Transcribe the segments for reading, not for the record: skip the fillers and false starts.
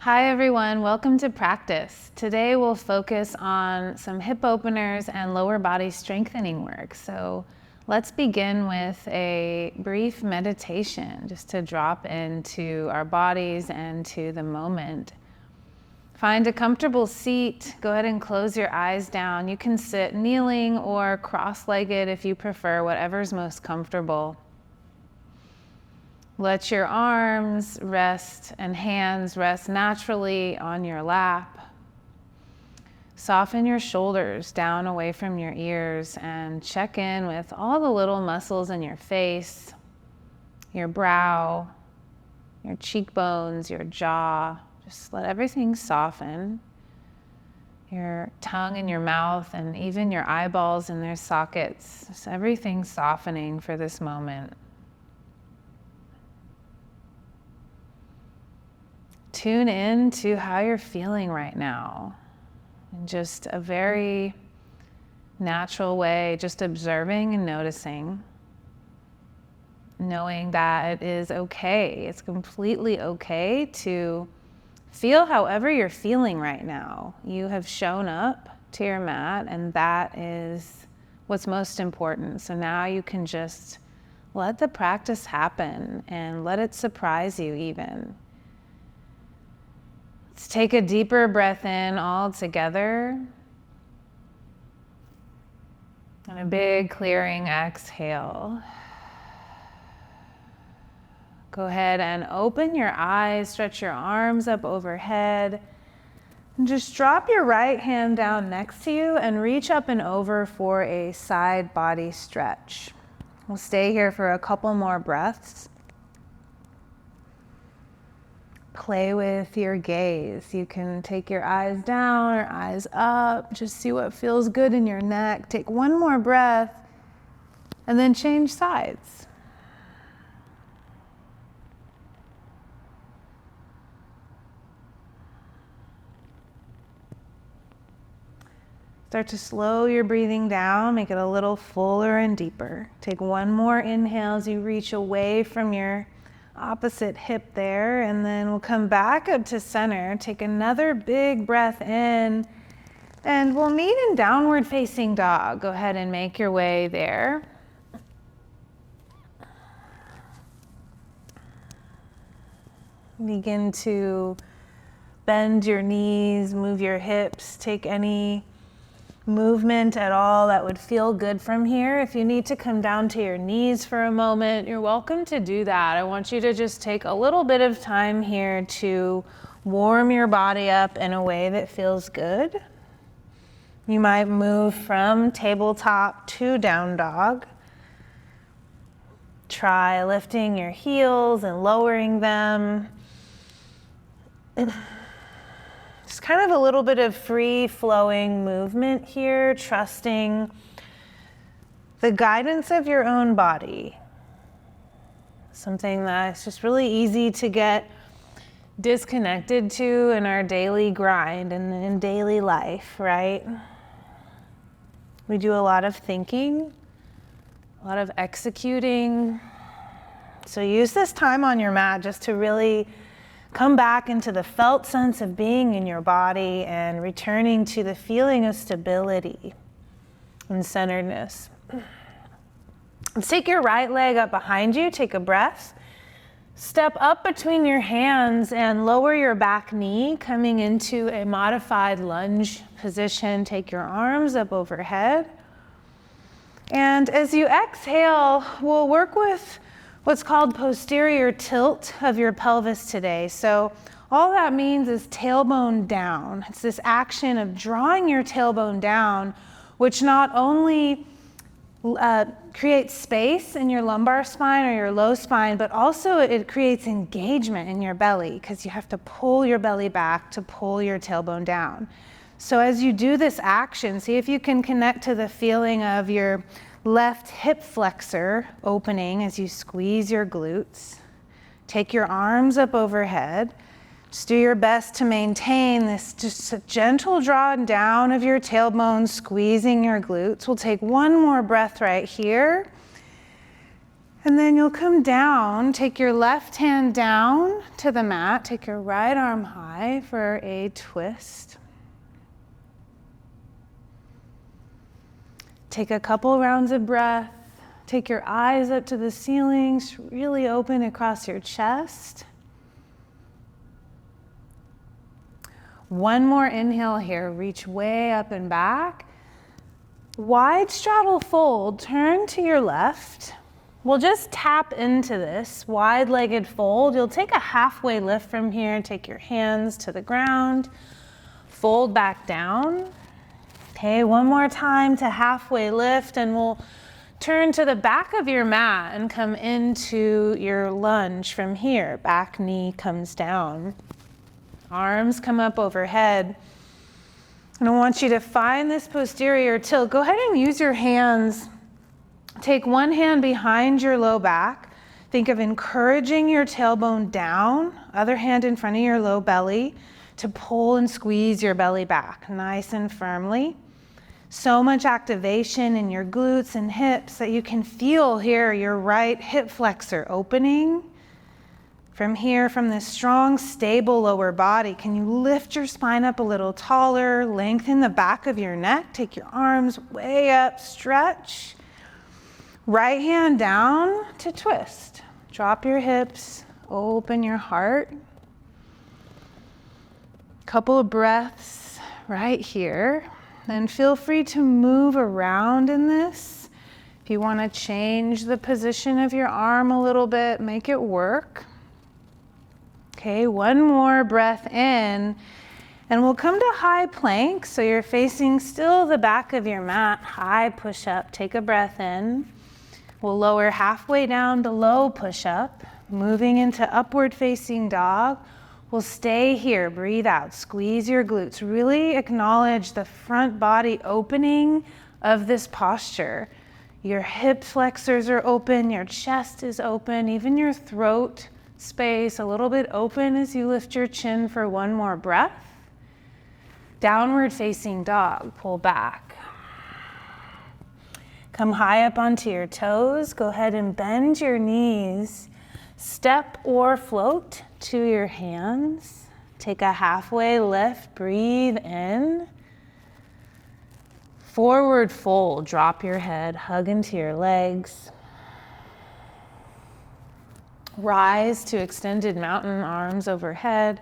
Hi everyone, welcome to practice. Today we'll focus on some hip openers and lower body strengthening work. So let's begin with a brief meditation just to drop into our bodies and to the moment. Find a comfortable seat. Go ahead and close your eyes down. You can sit kneeling or cross-legged if you prefer, whatever's most comfortable. Let your arms rest and hands rest naturally on your lap. Soften your shoulders down away from your ears and check in with all the little muscles in your face, your brow, your cheekbones, your jaw. Just let everything soften. Your tongue and your mouth and even your eyeballs in their sockets. Just everything softening for this moment. Tune in to how you're feeling right now in just a very natural way, just observing and noticing, knowing that it is okay. It's completely okay to feel however you're feeling right now. You have shown up to your mat, and that is what's most important. So now you can just let the practice happen and let it surprise you even. Let's take a deeper breath in all together. And a big clearing exhale. Go ahead and open your eyes, stretch your arms up overhead. And just drop your right hand down next to you and reach up and over for a side body stretch. We'll stay here for a couple more breaths. Play with your gaze. You can take your eyes down or eyes up. Just see what feels good in your neck. Take one more breath and then change sides. Start to slow your breathing down. Make it a little fuller and deeper. Take one more inhale as you reach away from your opposite hip there, and then we'll come back up to center. Take another big breath in, and we'll meet in downward facing dog. Go ahead and make your way there. Begin to bend your knees, move your hips, take any movement at all that would feel good from here. If you need to come down to your knees for a moment, you're welcome to do that. I want you to just take a little bit of time here to warm your body up in a way that feels good. You might move from tabletop to down dog. Try lifting your heels and lowering them. Just kind of a little bit of free-flowing movement here, trusting the guidance of your own body. Something that's just really easy to get disconnected to in our daily grind and in daily life, right? We do a lot of thinking, a lot of executing. So use this time on your mat just to really come back into the felt sense of being in your body and returning to the feeling of stability and centeredness. Let's take your right leg up behind you. Take a breath. Step up between your hands and lower your back knee, coming into a modified lunge position. Take your arms up overhead. And as you exhale, we'll work with what's called posterior tilt of your pelvis today. So all that means is tailbone down. It's this action of drawing your tailbone down, which not only creates space in your lumbar spine or your low spine, but also it creates engagement in your belly because you have to pull your belly back to pull your tailbone down. So as you do this action, see if you can connect to the feeling of your left hip flexor opening as you squeeze your glutes. Take your arms up overhead. Just do your best to maintain this just a gentle drawing down of your tailbone, squeezing your glutes. We'll take one more breath right here. And then you'll come down, take your left hand down to the mat, take your right arm high for a twist. Take a couple rounds of breath. Take your eyes up to the ceiling, really open across your chest. One more inhale here, reach way up and back. Wide straddle fold, turn to your left. We'll just tap into this wide-legged fold. You'll take a halfway lift from here, take your hands to the ground, fold back down. Okay, one more time to halfway lift, and we'll turn to the back of your mat and come into your lunge from here. Back knee comes down. Arms come up overhead. And I want you to find this posterior tilt. Go ahead and use your hands. Take one hand behind your low back. Think of encouraging your tailbone down, other hand in front of your low belly to pull and squeeze your belly back nice and firmly. So much activation in your glutes and hips that you can feel here your right hip flexor opening. From here, from this strong, stable lower body, can you lift your spine up a little taller, lengthen the back of your neck, take your arms way up, stretch. Right hand down to twist. Drop your hips, open your heart. Couple of breaths right here. Then feel free to move around in this. If you want to change the position of your arm a little bit, make it work. Okay, one more breath in, and we'll come to high plank. So you're facing still the back of your mat, high push up. Take a breath in. We'll lower halfway down to low push up, moving into upward facing dog. We'll stay here, breathe out, squeeze your glutes. Really acknowledge the front body opening of this posture. Your hip flexors are open, your chest is open, even your throat space a little bit open as you lift your chin for one more breath. Downward facing dog, pull back. Come high up onto your toes. Go ahead and bend your knees. Step or float to your hands. Take a halfway lift, breathe in. Forward fold, drop your head, hug into your legs. Rise to extended mountain, arms overhead.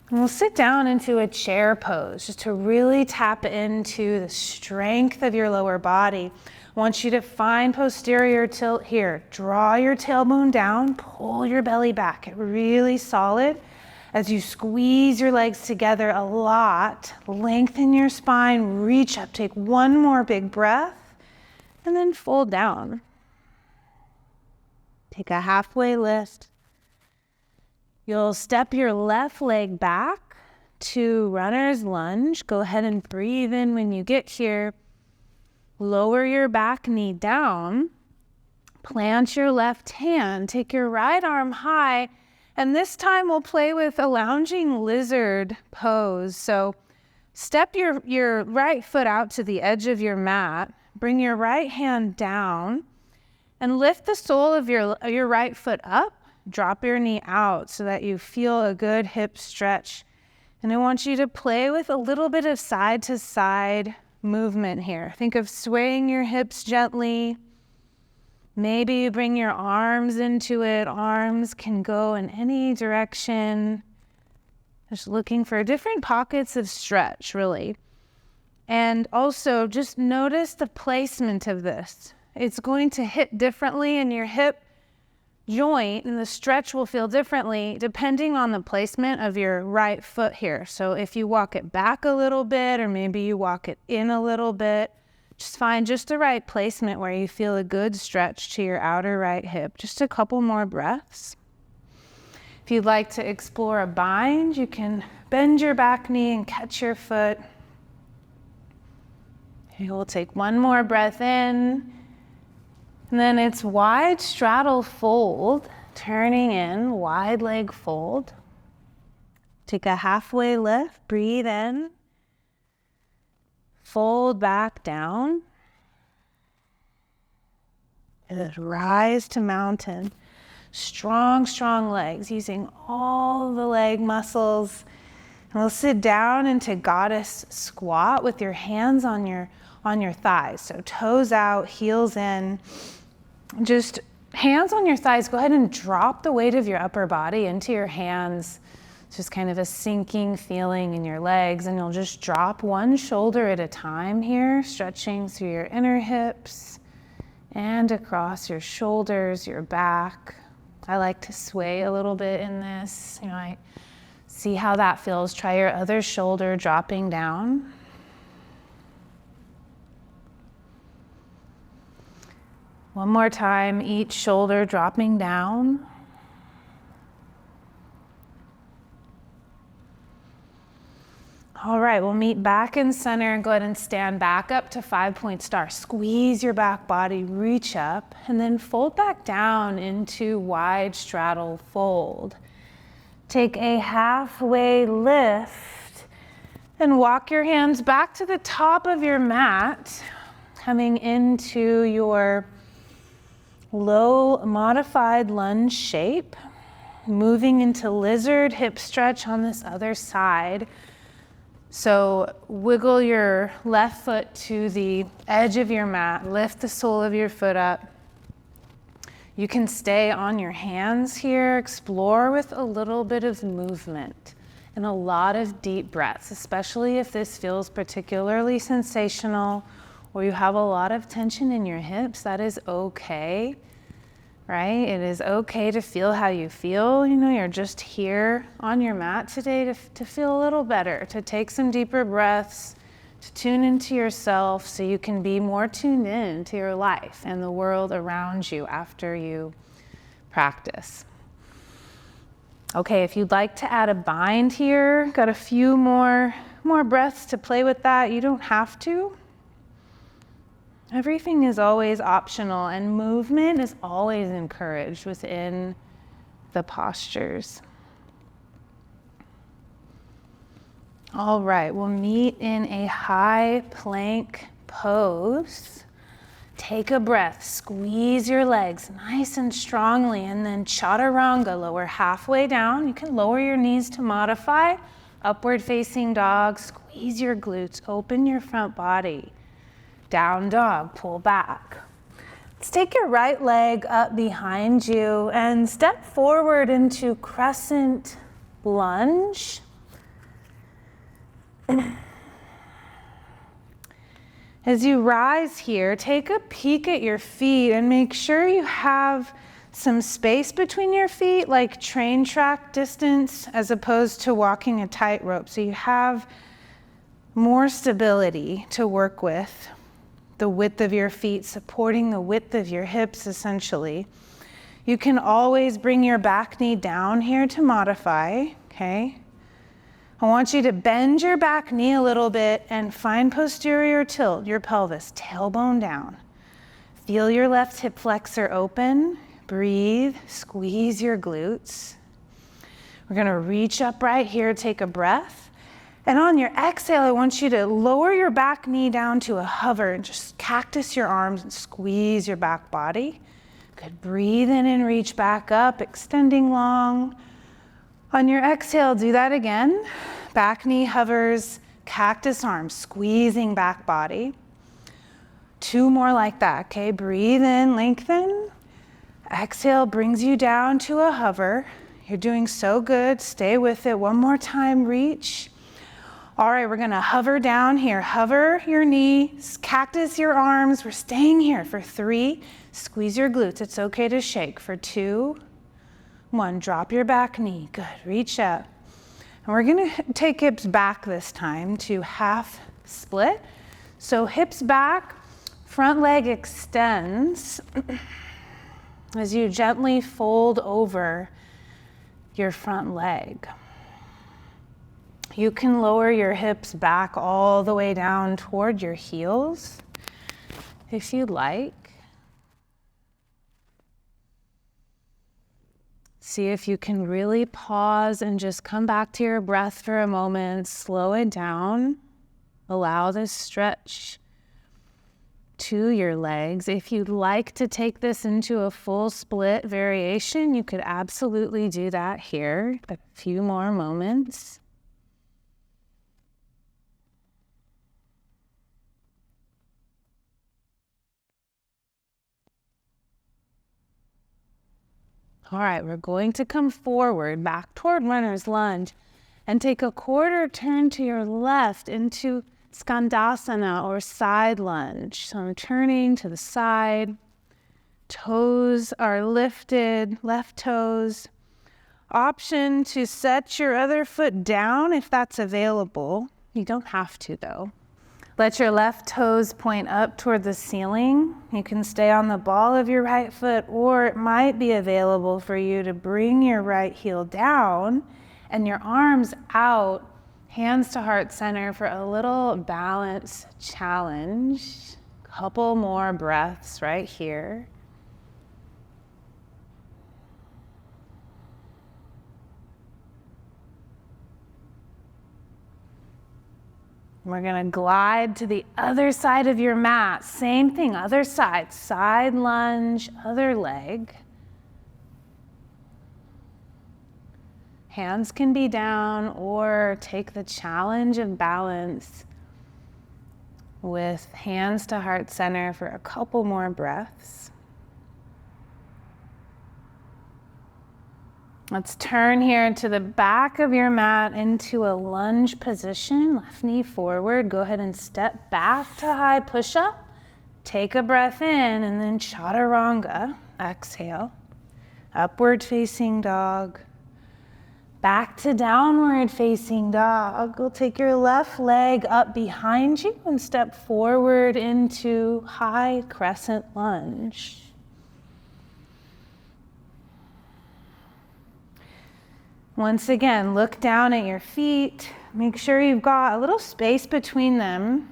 And we'll sit down into a chair pose just to really tap into the strength of your lower body. I want you to find posterior tilt here. Draw your tailbone down, pull your belly back. Get really solid as you squeeze your legs together a lot. Lengthen your spine, reach up, take one more big breath, and then fold down. Take a halfway lift. You'll step your left leg back to runner's lunge. Go ahead and breathe in when you get here. Lower your back knee down. Plant your left hand. Take your right arm high. And this time we'll play with a lounging lizard pose. So step your right foot out to the edge of your mat. Bring your right hand down. And lift the sole of your right foot up. Drop your knee out so that you feel a good hip stretch. And I want you to play with a little bit of side to side movement here. Think of swaying your hips gently. Maybe you bring your arms into it. Arms can go in any direction. Just looking for different pockets of stretch, really. And also just notice the placement of this. It's going to hit differently in your hip joint, and the stretch will feel differently depending on the placement of your right foot here. So if you walk it back a little bit, or maybe you walk it in a little bit, just find just the right placement where you feel a good stretch to your outer right hip. Just a couple more breaths. If you'd like to explore a bind, you can bend your back knee and catch your foot. Okay, we'll take one more breath in. And then it's wide straddle fold, turning in, wide leg fold. Take a halfway lift, breathe in. Fold back down. Good. Rise to mountain. Strong, strong legs, using all the leg muscles. And we'll sit down into goddess squat with your hands on your thighs. So toes out, heels in. Just hands on your thighs. Go ahead and drop the weight of your upper body into your hands. It's just kind of a sinking feeling in your legs, and you'll just drop one shoulder at a time here, stretching through your inner hips and across your shoulders, your back. I like to sway a little bit in this. I see how that feels. Try your other shoulder dropping down. One more time, each shoulder dropping down. All right, we'll meet back in center and go ahead and stand back up to 5-point star. Squeeze your back body, reach up, and then fold back down into wide straddle fold. Take a halfway lift and walk your hands back to the top of your mat, coming into your low modified lunge shape, moving into lizard hip stretch on this other side. So wiggle your left foot to the edge of your mat, lift the sole of your foot up. You can stay on your hands here, explore with a little bit of movement and a lot of deep breaths, especially if this feels particularly sensational or you have a lot of tension in your hips. That is okay, right? It is okay to feel how you feel. You're just here on your mat today to feel a little better, to take some deeper breaths, to tune into yourself so you can be more tuned in to your life and the world around you after you practice. Okay, if you'd like to add a bind here, got a few more breaths to play with that. You don't have to. Everything is always optional, and movement is always encouraged within the postures. All right, we'll meet in a high plank pose. Take a breath, squeeze your legs nice and strongly, and then chaturanga, lower halfway down. You can lower your knees to modify. Upward facing dog, squeeze your glutes, open your front body. Down dog, pull back. Let's take your right leg up behind you and step forward into crescent lunge. As you rise here, take a peek at your feet and make sure you have some space between your feet, like train track distance, as opposed to walking a tightrope. So you have more stability to work with. The width of your feet supporting the width of your hips, essentially. You can always bring your back knee down here to modify, okay? I want you to bend your back knee a little bit and find posterior tilt, your pelvis, tailbone down. Feel your left hip flexor open. Breathe, squeeze your glutes. We're gonna reach up right here, take a breath. And on your exhale, I want you to lower your back knee down to a hover and just cactus your arms and squeeze your back body. Good, breathe in and reach back up, extending long. On your exhale, do that again. Back knee hovers, cactus arms, squeezing back body. 2 more like that, okay? Breathe in, lengthen. Exhale brings you down to a hover. You're doing so good, stay with it. One more time, reach. All right, we're gonna hover down here. Hover your knees, cactus your arms. We're staying here for 3. Squeeze your glutes. It's okay to shake for 2, 1. Drop your back knee. Good, reach up. And we're gonna take hips back this time to half split. So hips back, front leg extends as you gently fold over your front leg. You can lower your hips back all the way down toward your heels if you'd like. See if you can really pause and just come back to your breath for a moment. Slow it down. Allow this stretch to your legs. If you'd like to take this into a full split variation, you could absolutely do that here. A few more moments. All right, we're going to come forward, back toward runner's lunge, and take a quarter turn to your left into Skandasana or side lunge. So I'm turning to the side. Toes are lifted, left toes. Option to set your other foot down if that's available. You don't have to though. Let your left toes point up toward the ceiling. You can stay on the ball of your right foot, or it might be available for you to bring your right heel down and your arms out, hands to heart center for a little balance challenge. Couple more breaths right here. We're gonna glide to the other side of your mat. Same thing, other side, side lunge, other leg. Hands can be down, or take the challenge of balance with hands to heart center for a couple more breaths. Let's turn here to the back of your mat into a lunge position, left knee forward. Go ahead and step back to high push-up. Take a breath in and then chaturanga. Exhale. Upward facing dog. Back to downward facing dog. We'll take your left leg up behind you and step forward into high crescent lunge. Once again, look down at your feet. Make sure you've got a little space between them,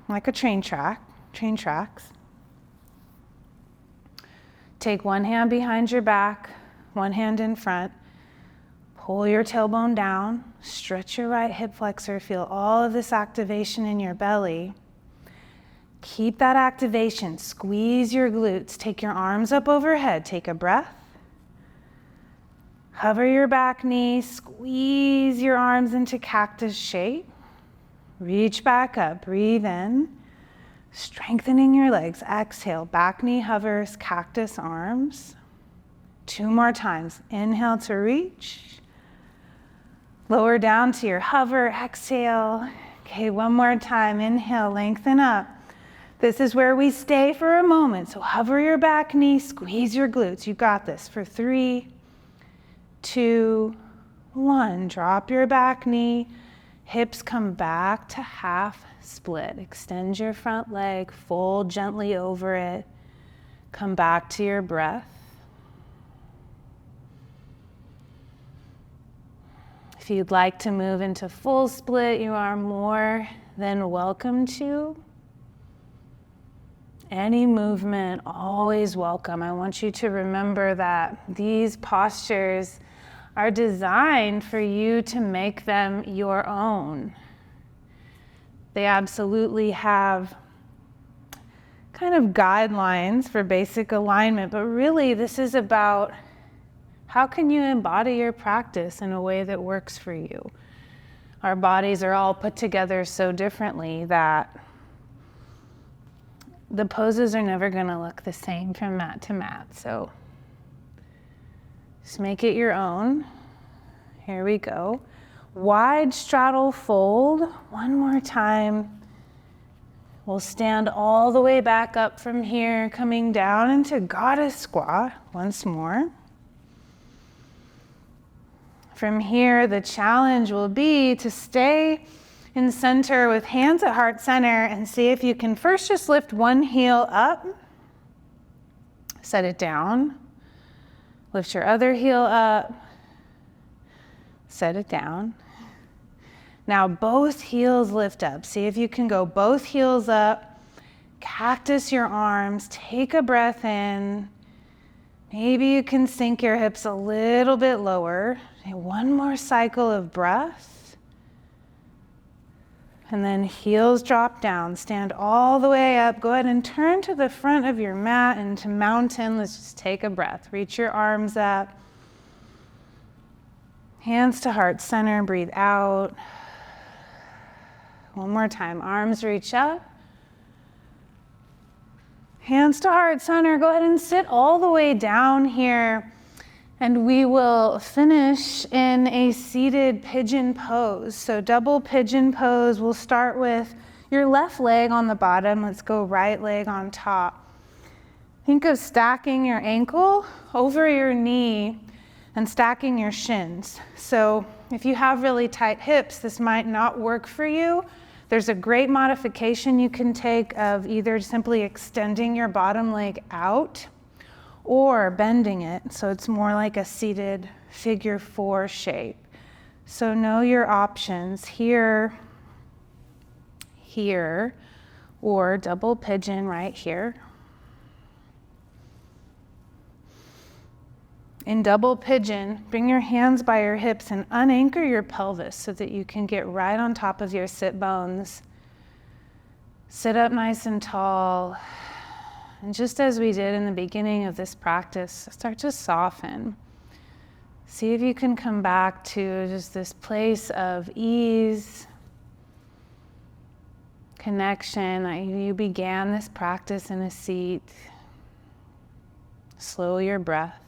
like a train tracks. Take one hand behind your back, one hand in front. Pull your tailbone down, stretch your right hip flexor, feel all of this activation in your belly. Keep that activation, squeeze your glutes, take your arms up overhead, take a breath. Hover your back knee, squeeze your arms into cactus shape. Reach back up, breathe in. Strengthening your legs, exhale, back knee hovers, cactus arms. 2 more times, inhale to reach. Lower down to your hover, exhale. Okay, 1 more time, inhale, lengthen up. This is where we stay for a moment, so hover your back knee, squeeze your glutes. You got this for 3, 2, 1. Drop your back knee. Hips come back to half split. Extend your front leg, fold gently over it. Come back to your breath. If you'd like to move into full split, you are more than welcome to. Any movement, always welcome. I want you to remember that these postures are designed for you to make them your own. They absolutely have kind of guidelines for basic alignment, but really this is about how can you embody your practice in a way that works for you. Our bodies are all put together so differently that the poses are never gonna look the same from mat to mat, so just make it your own. Here we go. Wide straddle fold. 1 more time. We'll stand all the way back up from here, coming down into goddess squat once more. From here, the challenge will be to stay in center with hands at heart center and see if you can first just lift one heel up, set it down. Lift your other heel up, set it down. Now both heels lift up. See if you can go both heels up, cactus your arms, take a breath in. Maybe you can sink your hips a little bit lower. 1 more cycle of breath. And then heels drop down, stand all the way up. Go ahead and turn to the front of your mat into mountain. Let's just take a breath. Reach your arms up. Hands to heart center, breathe out. One more time, arms reach up. Hands to heart center, go ahead and sit all the way down here. And we will finish in a seated pigeon pose. So double pigeon pose, we'll start with your left leg on the bottom. Let's go right leg on top. Think of stacking your ankle over your knee and stacking your shins. So if you have really tight hips, this might not work for you. There's a great modification you can take of either simply extending your bottom leg out or bending it, so it's more like a seated figure 4 shape. So know your options here, here, or double pigeon right here. In double pigeon, bring your hands by your hips and unanchor your pelvis so that you can get right on top of your sit bones. Sit up nice and tall. And just as we did in the beginning of this practice, start to soften. See if you can come back to just this place of ease, connection, that you began this practice in a seat. Slow your breath.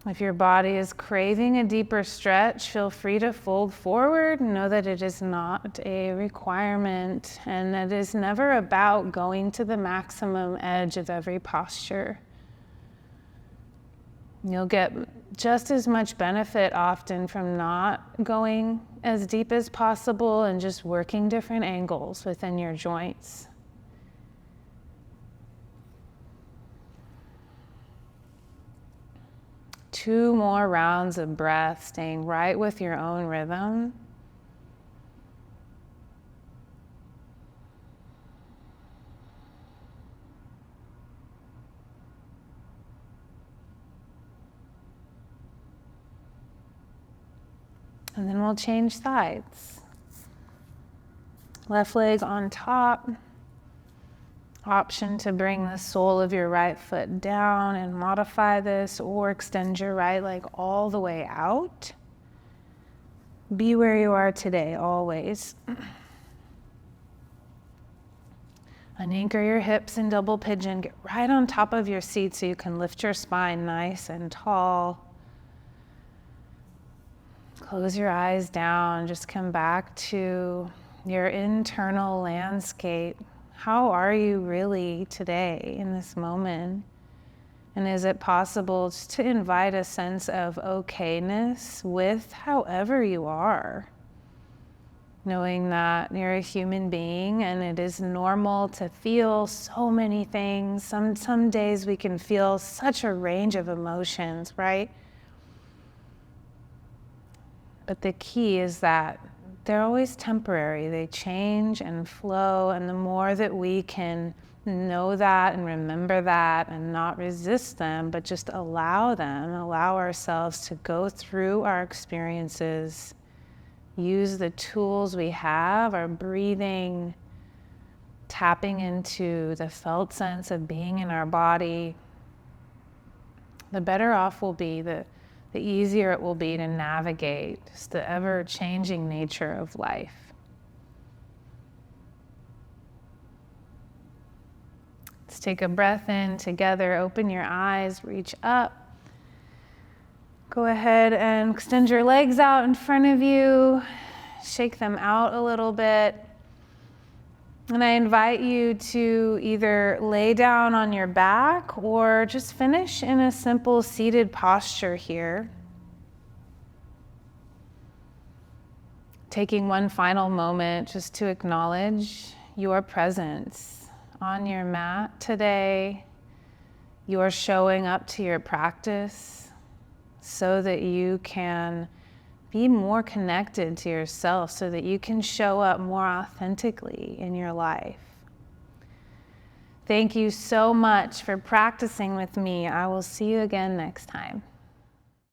If your body is craving a deeper stretch, feel free to fold forward. Know that it is not a requirement, and that it is never about going to the maximum edge of every posture. You'll get just as much benefit often from not going as deep as possible and just working different angles within your joints. Two more rounds of breath, staying right with your own rhythm. And then we'll change sides. Left leg on top. Option to bring the sole of your right foot down and modify this, or extend your right leg all the way out. Be where you are today, always. Unanchor your hips in double pigeon. Get right on top of your seat so you can lift your spine nice and tall. Close your eyes down. Just come back to your internal landscape. How are you really today in this moment? And is it possible just to invite a sense of okayness with however you are? Knowing that you're a human being and it is normal to feel so many things. Some days we can feel such a range of emotions, right? But the key is that they're always temporary. They change and flow, and the more that we can know that and remember that and not resist them, but just allow them, allow ourselves to go through our experiences, use the tools we have, our breathing, tapping into the felt sense of being in our body, the better off we'll be, the easier it will be to navigate just the ever-changing nature of life. Let's take a breath in together. Open your eyes, reach up. Go ahead and extend your legs out in front of you. Shake them out a little bit. And I invite you to either lay down on your back or just finish in a simple seated posture here. Taking one final moment just to acknowledge your presence on your mat today. You're showing up to your practice so that you can be more connected to yourself, so that you can show up more authentically in your life. Thank you so much for practicing with me. I will see you again next time.